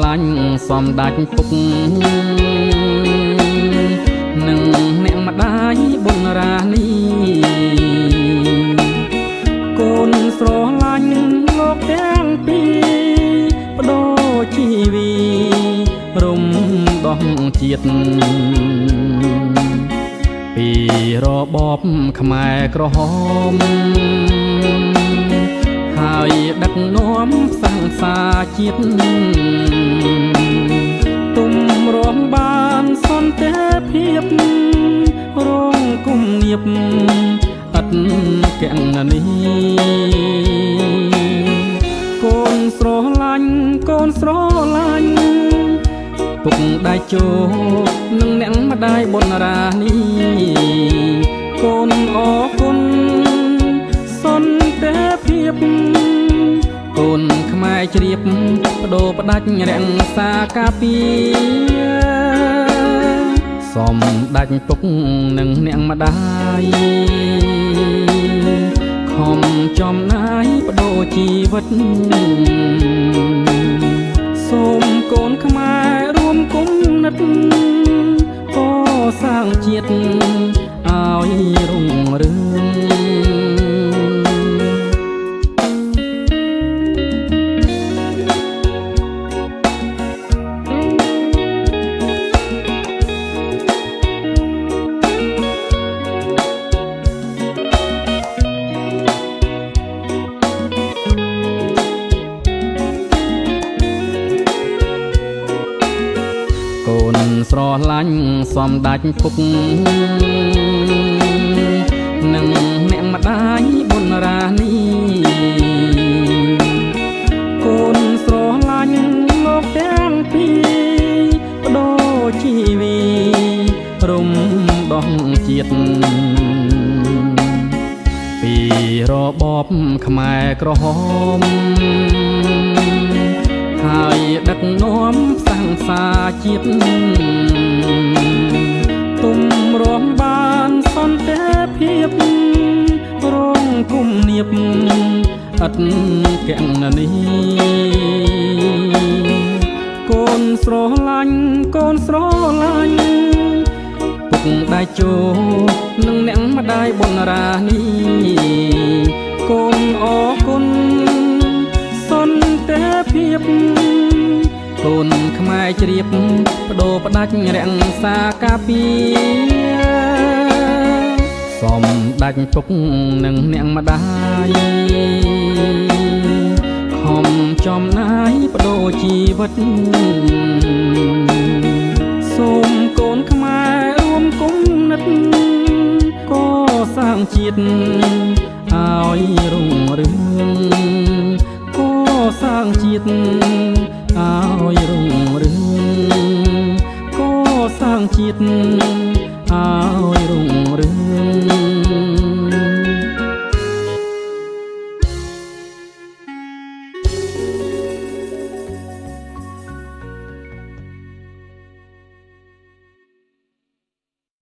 ឡាញ់សំដាច់ពុកនឹងអ្នកម្ដាយបុនរានីកូនស្រឡាញ់លោកទាំងពីរបដូរជីវីរំដោះជាតិពីរបបខ្មែរក្រហមហើយដឹកនាំសង្សារជាតិទុំរំបានសន្តិភាពរងគុំងៀបឥតកណនីកូនស្រឡាញ់កូនស្រឡាញ់ពុកដៃជោនឹងអ្នកម្ដាយបុនរានីកូនអរគុណសន្តិភាពកូនខ្មែរជ្រាបបដូរផ្ដាច់រក្សាការពារសំដាច់ពុកនឹងអ្នកម្ដាយខំចំណាយបដូរជីវិតសូមកូនខ្មែររួមគុំនិតកសាងជាតិឲ្យរុងរឿងកូនស្រឡាញ់សំដាច់ពុកនឹងអ្នកម្ដាយបុនរានីកូនស្រឡាញ់លោកទាំងពីរបដូរជីវីរំដោះជាតិពីរបបខ្មែរក្រហមហើយដឹកនាំសង្សារជាតិទុំរំបានសន្តិភាពរងគុំនៀបឥតកណនីកូនស្រឡាញ់កូនស្រឡាញ់ពុកដៃជោនឹងអ្នកម្ដាយបុនរានីកូនអរគុណសន្តិភាពកូនខ្មែរជ្រាបបដូរផ្ដាច់រក្សាការពារសំដាច់ពុកនឹងអ្នកម្ដាយខំចំណាយបដូរជីវិតសូមកូនខ្មែររួមគុំនិតកសាងជាតិឲ្យរុងរឿងកសាងជាតិឲ្យរុងរឿងកសាងជាតិ